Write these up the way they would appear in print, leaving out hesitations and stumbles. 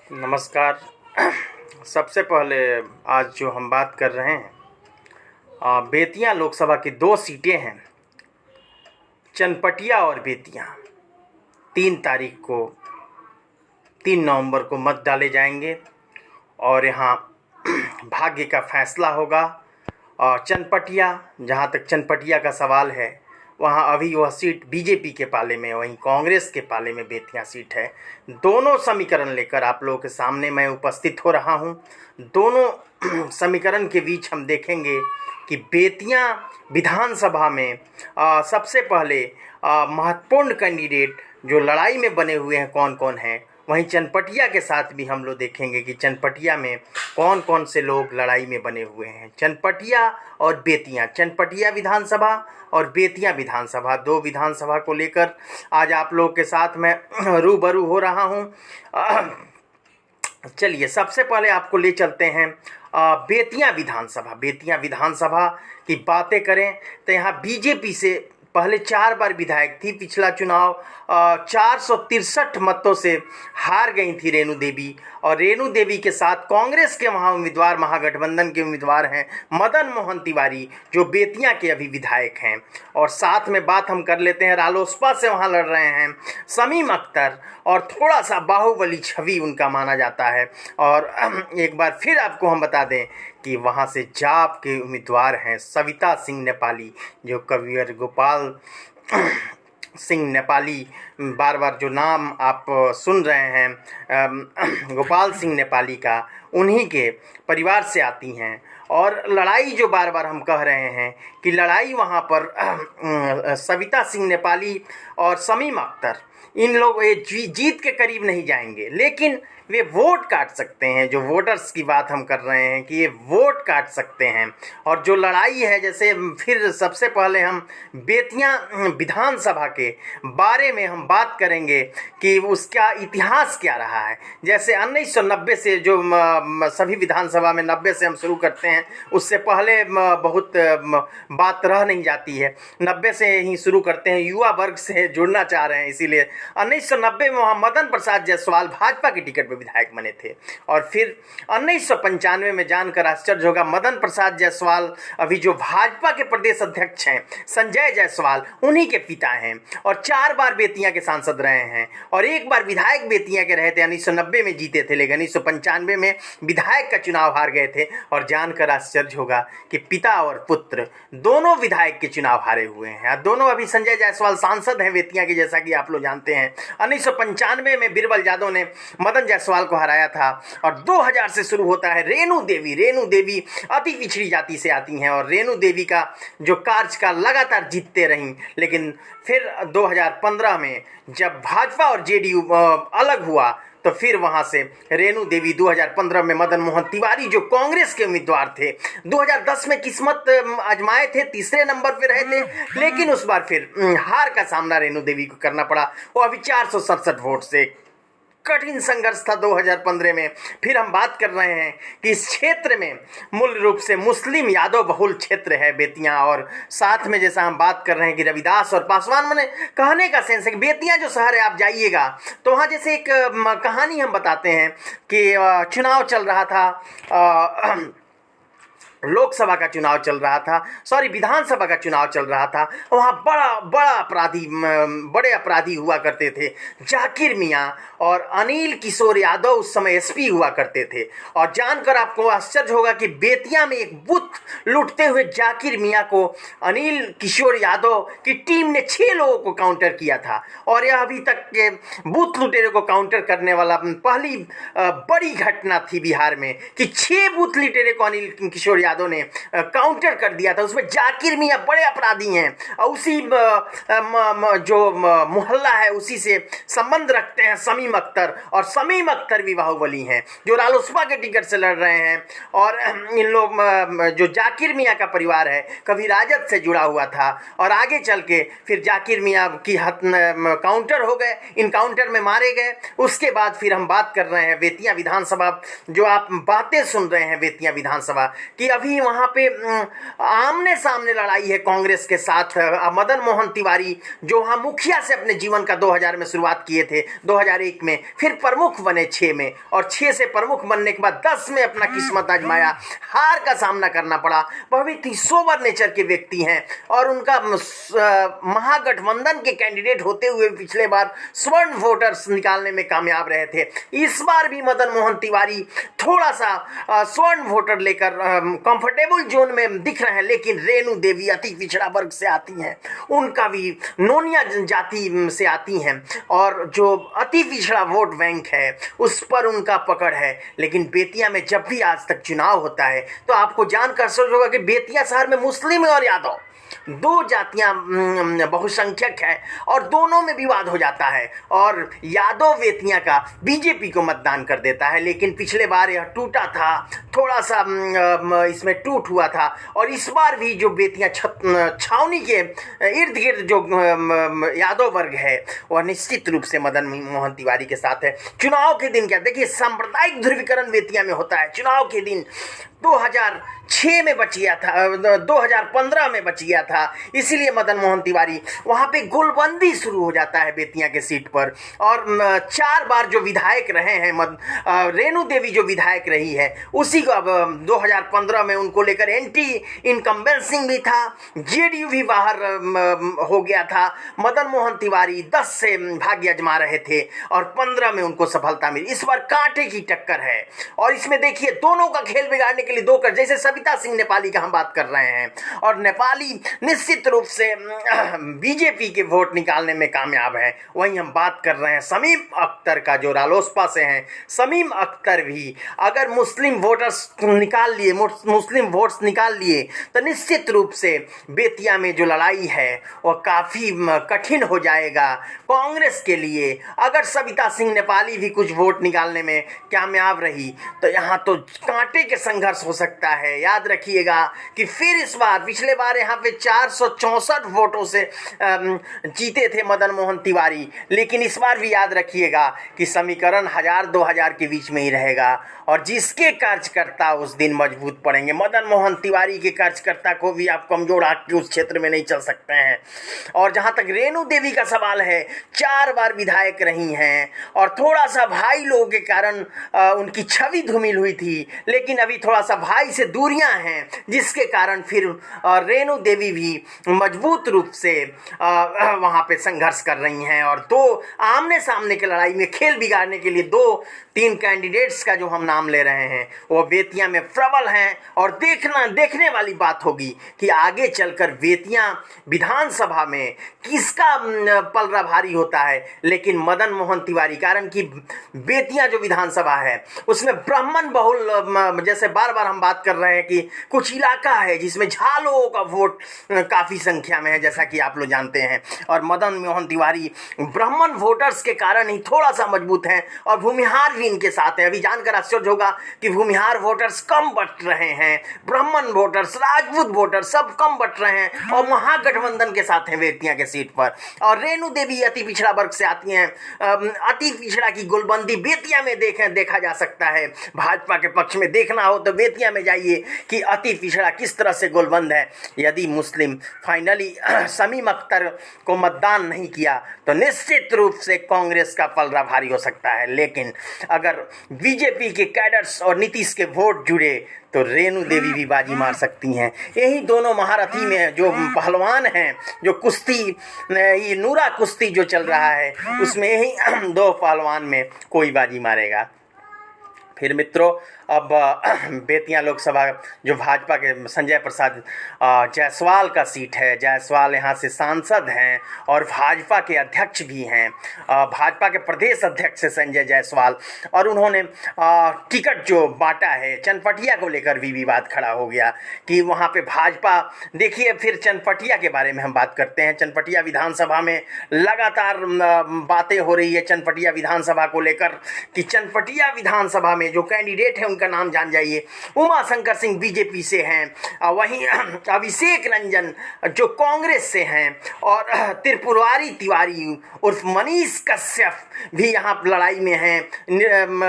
नमस्कार। सबसे पहले आज जो हम बात कर रहे हैं बेतिया लोकसभा की दो सीटें हैं, चनपटिया और बेतिया। 3 तारीख को 3 नवंबर को मत डाले जाएंगे और यहाँ भाग्य का फैसला होगा। और चनपटिया, जहाँ तक चनपटिया का सवाल है, वहाँ अभी वह सीट बीजेपी के पाले में, वहीं कांग्रेस के पाले में बेतिया सीट है। दोनों समीकरण लेकर आप लोगों के सामने मैं उपस्थित हो रहा हूँ। दोनों समीकरण के बीच हम देखेंगे कि बेतिया विधानसभा में सबसे पहले महत्वपूर्ण कैंडिडेट जो लड़ाई में बने हुए हैं कौन कौन हैं। वहीं चनपटिया के साथ भी हम लोग देखेंगे कि चनपटिया में कौन कौन से लोग लड़ाई में बने हुए हैं। चनपटिया और बेतिया, चनपटिया विधानसभा और बेतिया विधानसभा, दो विधानसभा को लेकर आज आप लोगों के साथ मैं रूबरू हो रहा हूं। चलिए सबसे पहले आपको ले चलते हैं बेतिया विधानसभा। बेतिया विधानसभा की बातें करें तो यहाँ बीजेपी से पहले 4 बार विधायक थी। पिछला चुनाव 463 मतों से हार गई थी रेणु देवी, और रेणु देवी के साथ कांग्रेस के वहाँ उम्मीदवार, महागठबंधन के उम्मीदवार हैं मदन मोहन तिवारी, जो बेतिया के अभी विधायक हैं। और साथ में बात हम कर लेते हैं रालोसपा से वहाँ लड़ रहे हैं शमीम अख्तर, और थोड़ा सा बाहुबली छवि उनका माना जाता है। और एक बार फिर आपको हम बता दें कि वहाँ से जाप के उम्मीदवार हैं सविता सिंह नेपाली, जो कवियर गोपाल सिंह नेपाली, बार बार जो नाम आप सुन रहे हैं गोपाल सिंह नेपाली का, उन्हीं के परिवार से आती हैं। और लड़ाई जो बार बार हम कह रहे हैं कि लड़ाई वहाँ पर सविता सिंह नेपाली और शमीम अख्तर, इन लोग ये जीत के करीब नहीं जाएंगे, लेकिन वे वोट काट सकते हैं। जो वोटर्स की बात हम कर रहे हैं कि ये वोट काट सकते हैं। और जो लड़ाई है, जैसे फिर सबसे पहले हम बेतिया विधानसभा के बारे में हम बात करेंगे कि उसका इतिहास क्या रहा है। जैसे 1990 से जो सभी विधानसभा में 90 से हम शुरू करते हैं, उससे पहले बहुत बात रह नहीं जाती है। 90 से ही शुरू करते हैं, युवा वर्ग से जुड़ना चाह रहे हैं, इसीलिए 1990 में वहाँ मदन प्रसाद जायसवाल भाजपा की टिकट विधायक बने थे। और फिर 1995 में जानकर आश्चर्य होगा, मदन प्रसाद जायसवाल अभी जो भाजपा के प्रदेश अध्यक्ष हैं संजय जायसवाल, उन्हीं के पिता हैं, और 4 बार बेतिया के सांसद रहे हैं, और 1 बार विधायक बेतिया के रहे थे। 1990 में जीते थे, लेकिन 1995 में विधायक का चुनाव हार गए थे। और जानकर आश्चर्य होगा कि पिता और पुत्र दोनों विधायक के चुनाव हारे हुए हैं। दोनों अभी संजय जायसवाल सांसद हैं बेतिया के, जैसा कि आप लोग जानते हैं। 1995 में बीरबल यादव ने मदन जायसवाल को हराया था। और 2000 से शुरू होता है रेणु देवी अति पिछड़ी जाति से आती हैं, और रेणु देवी का जो कार्यकाल लगातार जीतते रहीं। लेकिन फिर 2015 में जब भाजपा और जेडीयू अलग हुआ, तो फिर वहां से रेणु देवी 2015 में मदन मोहन तिवारी जो कांग्रेस के उम्मीदवार थे, 2010 में किस्मत आजमाए थे, तीसरे नंबर पे रहे थे, लेकिन उस बार फिर हार का सामना रेणु देवी को करना पड़ा। वो अभी 467 वोट से कठिन संघर्ष था 2015 में। फिर हम बात कर रहे हैं कि इस क्षेत्र में मूल रूप से मुस्लिम यादव बहुल क्षेत्र है बेतिया, और साथ में जैसा हम बात कर रहे हैं कि रविदास और पासवान, मैंने कहने का सेंस है कि बेतिया जो शहर है, आप जाइएगा तो वहाँ जैसे एक कहानी हम बताते हैं कि चुनाव चल रहा था, लोकसभा का चुनाव चल रहा था, सॉरी विधानसभा का चुनाव चल रहा था। वहाँ बड़े अपराधी हुआ करते थे जाकिर मियाँ, और अनिल किशोर यादव उस समय एसपी हुआ करते थे। और जानकर आपको आश्चर्य होगा कि बेतिया में एक बूथ लूटते हुए जाकिर मियाँ को अनिल किशोर यादव की टीम ने 6 लोगों को काउंटर किया था। और यह अभी तक के बूथ लुटेरे को काउंटर करने वाला पहली बड़ी घटना थी बिहार में कि 6 बूथ लुटेरे को अनिल किशोर यादव ने काउंटर कर दिया था। उसमें जाकिर मियाँ बड़े अपराधी हैं, और उसी जो मोहल्ला है उसी से संबंध रखते हैं शमीम अख्तर, और शमीम अख्तर भी बाहुबली हैं जो रालोसपा के टिकट से लड़ रहे हैं। और इन लोग जो जाकिर मियाँ का परिवार है कभी राजद से जुड़ा हुआ था, और आगे चल के फिर जाकिर मियाँ की काउंटर हो गए, इनकाउंटर में मारे गए। उसके बाद फिर हम बात कर रहे हैं बेतिया विधानसभा, जो आप बातें सुन रहे हैं बेतिया विधानसभा की, अभी अभी वहाँ पे आमने सामने लड़ाई है कांग्रेस के साथ। मदन मोहन तिवारी जो वहाँ मुखिया से अपने जीवन का 2000 में शुरुआत किए थे, 2001 में फिर प्रमुख बने 6 में, और 6 से प्रमुख बनने के बाद 10 में अपना किस्मत आजमाया, हार का सामना करना पड़ा। बहुत ही सोबर नेचर के व्यक्ति हैं और उनका महागठबंधन के कैंडिडेट होते हुए पिछले बार स्वर्ण वोटर्स निकालने में कामयाब रहे थे। इस बार भी मदन मोहन तिवारी थोड़ा सा स्वर्ण वोटर लेकर कंफर्टेबल जोन में दिख रहे हैं, लेकिन रेणु देवी अति पिछड़ा वर्ग से आती हैं, उनका भी नोनिया जाति से आती हैं और जो अति पिछड़ा वोट बैंक है उस पर उनका पकड़ है। लेकिन बेतिया में जब भी आज तक चुनाव होता है तो आपको जानकर सोच होगा कि बेतिया शहर में मुस्लिम और यादव दो जातियां बहुसंख्यक है और दोनों में विवाद हो जाता है और यादव बेतिया का बीजेपी को मतदान कर देता है। लेकिन पिछले बार यह टूटा था, थोड़ा सा इसमें टूट हुआ था और इस बार भी जो बेतिया छावनी के इर्द गिर्द जो यादव वर्ग है वह निश्चित रूप से मदन मोहन तिवारी के साथ है। चुनाव के दिन क्या देखिए, सांप्रदायिक ध्रुवीकरण बेतिया में होता है। चुनाव के दिन 2006 में बच गया था, 2015 में बच गया था, इसीलिए मदन मोहन तिवारी वहाँ पे गोलबंदी शुरू हो जाता है बेतिया के सीट पर। और 4 बार जो विधायक रहे हैं रेणु देवी जो विधायक रही है उसी को अब 2015 में उनको लेकर एंटी इनकम्बेंसिंग भी था, जेडीयू भी बाहर हो गया था। मदन मोहन तिवारी 10 से भाग्य आजमा रहे थे और 15 में उनको सफलता मिली। इस बार कांटे की टक्कर है और इसमें देखिए दोनों का खेल बिगाड़ने के लिए दो कर, जैसे सविता सिंह नेपाली का हम बात कर रहे हैं और नेपाली निश्चित रूप से बीजेपी के वोट निकालने में कामयाब है। वहीं हम बात कर रहे हैं समीम अख्तर का जो रालोसपा से हैं। समीम अख्तर भी अगर मुस्लिम वोट्स निकाल लिए तो निश्चित रूप से बेतिया में जो लड़ाई है वह काफ़ी कठिन हो जाएगा कांग्रेस के लिए। अगर सविता सिंह नेपाली भी कुछ वोट निकालने में कामयाब रही तो यहाँ तो कांटे के संघर्ष हो सकता है। याद रखिएगा कि फिर इस बार, पिछले बार यहाँ पे 464 वोटों से जीते थे मदन मोहन तिवारी, लेकिन इस बार भी याद रखिएगा कि समीकरण 1000-2000 के बीच में ही रहेगा और जिसके कार्यकर्ता उस दिन मजबूत पड़ेंगे। मदन मोहन तिवारी के कार्यकर्ता को भी आप कमजोर आंक के उस क्षेत्र में नहीं चल सकते हैं। और जहाँ तक रेणु देवी का सवाल है, 4 बार विधायक रही हैं और थोड़ा सा भाई लोगों के कारण उनकी छवि धूमिल हुई थी, लेकिन अभी थोड़ा सा भाई से दूरियां हैं जिसके कारण फिर रेणु देवी भी मजबूत रूप से वहाँ पे संघर्ष कर रही हैं। और दो आमने सामने की लड़ाई में खेल बिगाड़ने के लिए 2-3 कैंडिडेट्स का जो हम नाम ले रहे हैं वो बेतिया में प्रबल हैं और देखने वाली बात होगी कि आगे चलकर बेतिया विधानसभा में किसका पलड़ा भारी होता है। लेकिन मदन मोहन तिवारी, कारण कि बेतिया जो विधानसभा है उसमें ब्राह्मण बहुल, जैसे बार बार हम बात कर रहे हैं कि कुछ इलाका है जिसमें झा लोगों का वोट काफ़ी संख्या में है, जैसा कि आप लोग जानते हैं। और मदन मोहन तिवारी ब्राह्मण वोटर्स के कारण ही थोड़ा सा मजबूत हैं और भूमिहार भी इनके साथ हैं। अभी जानकर आश्चर्य होगा कि भूमिहार वोटर्स कम बट रहे हैं, ब्राह्मण वोटर्स, राजपूत वोटर्स सब कम बट रहे हैं और महागठबंधन के साथ हैं बेतिया के सीट पर। और रेणु देवी अति पिछड़ा वर्ग से आती हैं। अति पिछड़ा की गोलबंदी बेतिया में देखा जा सकता है। भाजपा के पक्ष में देखना हो तो बेतिया में जाइए कि अति पिछड़ा किस तरह से गोलबंद है। यदि मुस्लिम फाइनली समीम अख्तर को मतदान नहीं किया तो निश्चित रूप से कांग्रेस का पलड़ा भारी हो सकता है। लेकिन अगर बीजेपी के कैडर्स और नीतीश के वोट जुड़े तो रेणु देवी भी बाजी मार सकती हैं। यही दोनों महारथी में जो पहलवान हैं, जो कुश्ती, ये नूरा कुश्ती जो चल रहा है उसमें यही 2 पहलवान में कोई बाजी मारेगा। फिर मित्रों, अब बेतिया लोकसभा जो भाजपा के संजय प्रसाद जायसवाल का सीट है, जायसवाल यहाँ से सांसद हैं और भाजपा के अध्यक्ष भी हैं। भाजपा के प्रदेश अध्यक्ष है संजय जायसवाल और उन्होंने टिकट जो बांटा है, चनपटिया को लेकर भी विवाद खड़ा हो गया कि वहाँ पे भाजपा, देखिए फिर चनपटिया के बारे में हम बात करते हैं। चनपटिया विधानसभा में लगातार बातें हो रही है चनपटिया विधानसभा को लेकर कि चनपटिया विधानसभा में जो कैंडिडेट हैं उनका नाम जान जाइए। उमा शंकर सिंह बीजेपी से हैं, वहीं अभिषेक रंजन जो कांग्रेस से हैं, और त्रिपुरारी तिवारी उर्फ मनीष कश्यप भी यहाँ लड़ाई में हैं,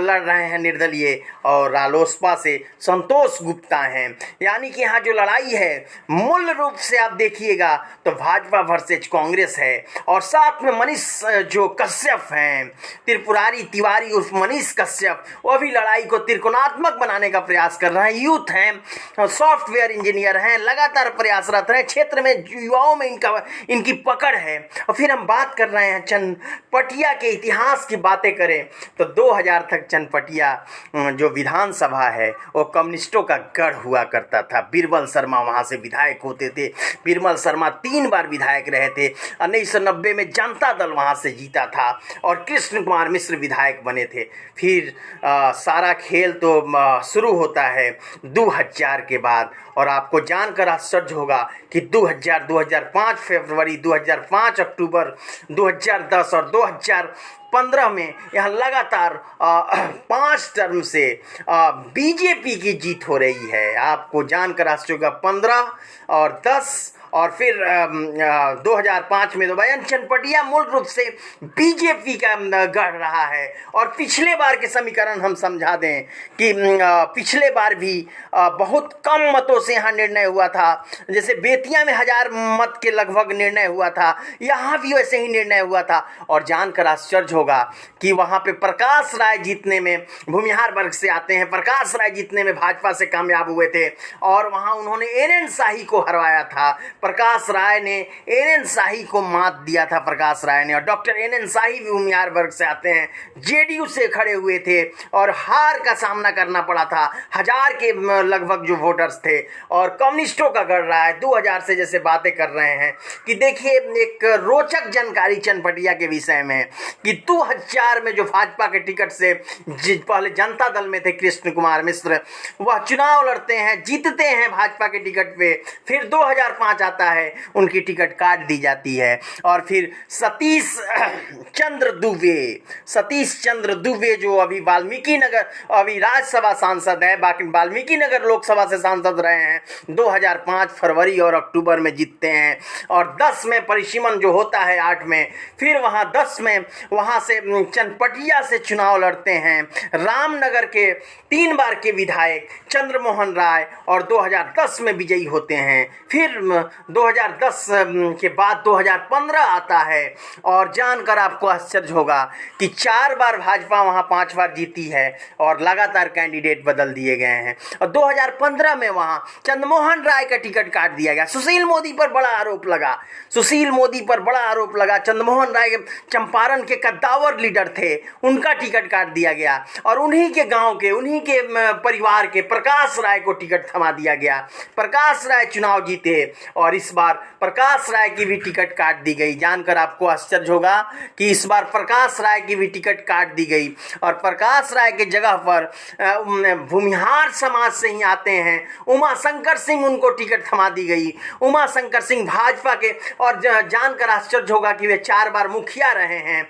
लड़ रहे हैं निर्दलीय, और रालोसपा से संतोष गुप्ता हैं। यानी कि यहाँ जो लड़ाई है मूल रूप से आप देखिएगा तो भाजपा वर्सेज कांग्रेस है, और साथ में मनीष जो कश्यप हैं, त्रिपुरारी तिवारी उर्फ मनीष कश्यप, वो भी लड़ाई को त्रिकोणात्मक बनाने का प्रयास कर रहे हैं। यूथ हैं, सॉफ्टवेयर इंजीनियर हैं, लगातार प्रयासरत हैं, क्षेत्र में युवाओं में इनकी पकड़ है। और फिर हम बात कर रहे हैं चनपटिया के इतिहास की बातें करें तो 2000 तक चनपटिया जो विधानसभा है वो कम्युनिस्टों का गढ़ हुआ करता था। बीरबल शर्मा वहाँ से विधायक होते थे। बीरबल शर्मा 3 बार विधायक रहे थे। 1990 में जनता दल वहाँ से जीता था और कृष्ण कुमार मिश्र विधायक बने थे। फिर सारा खेल तो शुरू होता है 2000 के बाद, और आपको जानकर आश्चर्य होगा कि 2000, 2005 फरवरी, 2005 अक्टूबर, 2010 और 2015 में यहाँ लगातार 5 टर्म से बीजेपी की जीत हो रही है। आपको जानकर आश्चर्य होगा 15 और 10 और फिर 2005 में तो बयान चनपटिया मूल रूप से बीजेपी का गढ़ रहा है। और पिछले बार के समीकरण हम समझा दें कि पिछले बार भी बहुत कम मतों से यहाँ निर्णय हुआ था। जैसे बेतिया में 1000 मत के लगभग निर्णय हुआ था, यहाँ भी वैसे ही निर्णय हुआ था। और जानकर आश्चर्य होगा कि वहाँ पे प्रकाश राय जीतने में, भूमिहार वर्ग से आते हैं, प्रकाश राय जीतने में भाजपा से कामयाब हुए थे, और वहाँ उन्होंने एनएन शाही को हरवाया था। प्रकाश राय ने एनएन शाही को मात दिया था, प्रकाश राय ने। और डॉक्टर एनएन शाही भी भूमिहार वर्ग से आते हैं, जेडीयू से खड़े हुए थे और हार का सामना करना पड़ा था। 1000 के लगभग जो वोटर्स थे, और कम्युनिस्टों का गढ़ रहा है। 2000 से जैसे बातें कर रहे हैं कि देखिए एक रोचक जानकारी चनपटिया के विषय में कि 2000 में जो भाजपा के टिकट से पहले जनता दल में थे कृष्ण कुमार मिश्र, वह चुनाव लड़ते हैं, जीतते हैं भाजपा के टिकट पे। फिर 2005 आता है, उनकी टिकट काट दी जाती है, और फिर सतीश चंद्र दुबे जो अभी वाल्मीकि नगर, अभी राज्यसभा सांसद है, बाकी वाल्मीकि नगर लोकसभा से सांसद रहे हैं, 2005 फरवरी और अक्टूबर में जीतते हैं। और 10 में परिसीमन जो होता है 8 में, फिर वहाँ 10 में वहाँ से चनपटिया से चुनाव लड़ते हैं रामनगर के 3 बार के विधायक चंद्रमोहन राय, और 2010 में विजयी होते हैं। फिर 2010 के बाद 2015 आता है, और जानकर आपको आश्चर्य होगा कि 4 बार भाजपा वहाँ 5 बार जीती है, और लगातार कैंडिडेट बदल दिए गए हैं। और 2015 में वहाँ चंद्रमोहन राय का टिकट काट दिया गया। सुशील मोदी पर बड़ा आरोप लगा। चंद्रमोहन राय चंपारण के कद्दावर लीडर थे, उनका टिकट काट दिया गया, और उन्हीं के गांव के, उन्हीं के परिवार के प्रकाश राय को टिकट थमा दिया गया। प्रकाश राय चुनाव जीते, और इस बार प्रकाश राय की भी टिकट काट दी गई। जानकर आपको आश्चर्य होगा कि इस बार प्रकाश राय की भी टिकट काट दी गई, और प्रकाश राय के जगह पर भूमिहार समाज से ही आते हैं उमा शंकर सिंह, उनको टिकट थमा दी गई। उमा शंकर सिंह भाजपा के, और जानकर आश्चर्य होगा कि वे 4 बार मुखिया रहे हैं।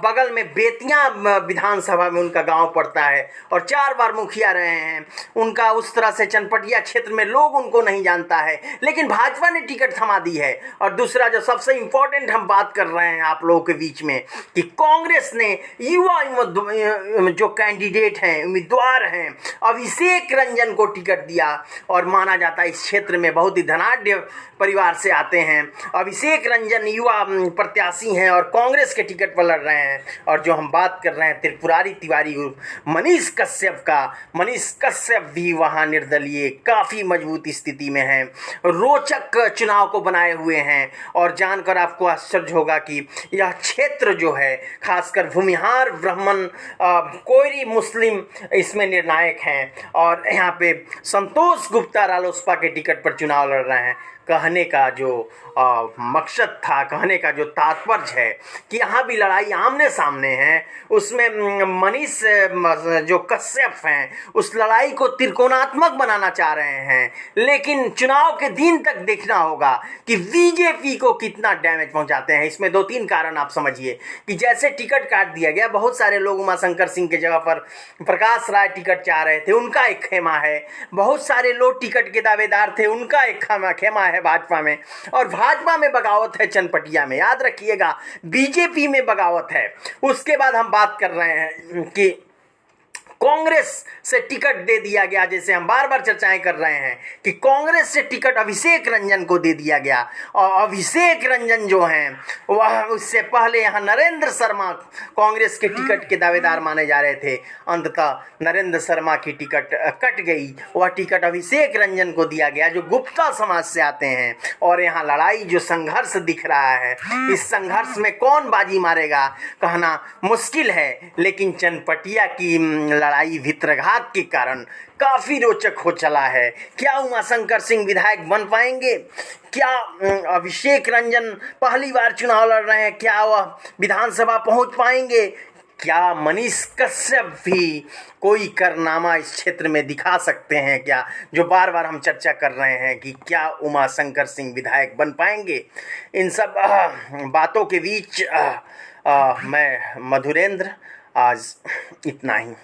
बगल में बेतिया विधानसभा में उनका गांव पड़ता है, और 4 बार मुखिया रहे हैं। उनका उस तरह से चनपटिया क्षेत्र में लोग उनको नहीं जानता है, लेकिन भाजपा ने टिकट थमा दी है। और दूसरा जो सबसे इंपॉर्टेंट हम बात कर रहे हैं आप लोगों के बीच में कि कांग्रेस ने युवा जो कैंडिडेट हैं, उम्मीदवार हैं, अभिषेक रंजन को टिकट दिया, और माना जाता है इस क्षेत्र में बहुत ही धनाढ्य परिवार से आते हैं। अभिषेक रंजन युवा प्रत्याशी हैं और कांग्रेस के टिकट पर लड़ रहे हैं। और जो हम बात कर रहे हैं त्रिपुरारी तिवारी मनीष कश्यप भी वहाँ निर्दलीय काफ़ी मजबूत स्थिति में हैं, रोचक चुनाव को बनाए हुए हैं। और जानकर आपको आश्चर्य होगा कि यह क्षेत्र जो है खासकर भूमिहार, ब्राह्मण, कोयरी, मुस्लिम इसमें निर्णायक हैं। और यहाँ पे संतोष गुप्ता रालोसपा के टिकट पर चुनाव लड़ रहे हैं। कहने का जो मकसद था, कहने का जो तात्पर्य है कि यहाँ भी लड़ाई आमने सामने है, उसमें मनीष जो कश्यप हैं उस लड़ाई को त्रिकोणात्मक बनाना चाह रहे हैं। लेकिन चुनाव के दिन तक देखना होगा कि बीजेपी को कितना डैमेज पहुंचाते हैं। इसमें 2-3 कारण आप समझिए कि जैसे टिकट काट दिया गया, बहुत सारे लोग उमाशंकर सिंह के जगह पर प्रकाश राय टिकट चाह रहे थे, उनका एक खेमा है। बहुत सारे लोग टिकट के दावेदार थे, उनका एक खेमा है भाजपा में। और भाजपा में बगावत है चनपटिया में, याद रखिएगा, बीजेपी में बगावत है। उसके बाद हम बात कर रहे हैं कि कांग्रेस से टिकट दे दिया गया, जैसे हम बार बार चर्चाएं कर रहे हैं कि कांग्रेस से टिकट अभिषेक रंजन को दे दिया गया। और अभिषेक रंजन जो हैं वह उससे पहले यहाँ नरेंद्र शर्मा कांग्रेस के टिकट के दावेदार माने जा रहे थे। अंततः नरेंद्र शर्मा की टिकट कट गई, वह टिकट अभिषेक रंजन को दिया गया जो गुप्ता समाज से आते हैं। और यहाँ लड़ाई जो संघर्ष दिख रहा है, इस संघर्ष में कौन बाजी मारेगा कहना मुश्किल है। लेकिन चनपटिया की लड़ाई भित्रघात के कारण काफी रोचक हो चला है। क्या उमाशंकर सिंह विधायक बन पाएंगे? क्या अभिषेक रंजन पहली बार चुनाव लड़ रहे हैं, क्या वह विधानसभा पहुंच पाएंगे? क्या मनीष कश्यप भी कोई कारनामा इस क्षेत्र में दिखा सकते हैं क्या? जो बार बार हम चर्चा कर रहे हैं कि क्या उमाशंकर सिंह विधायक बन पाएंगे। इन सब बातों के बीच मैं मधुरेंद्र, आज इतना ही।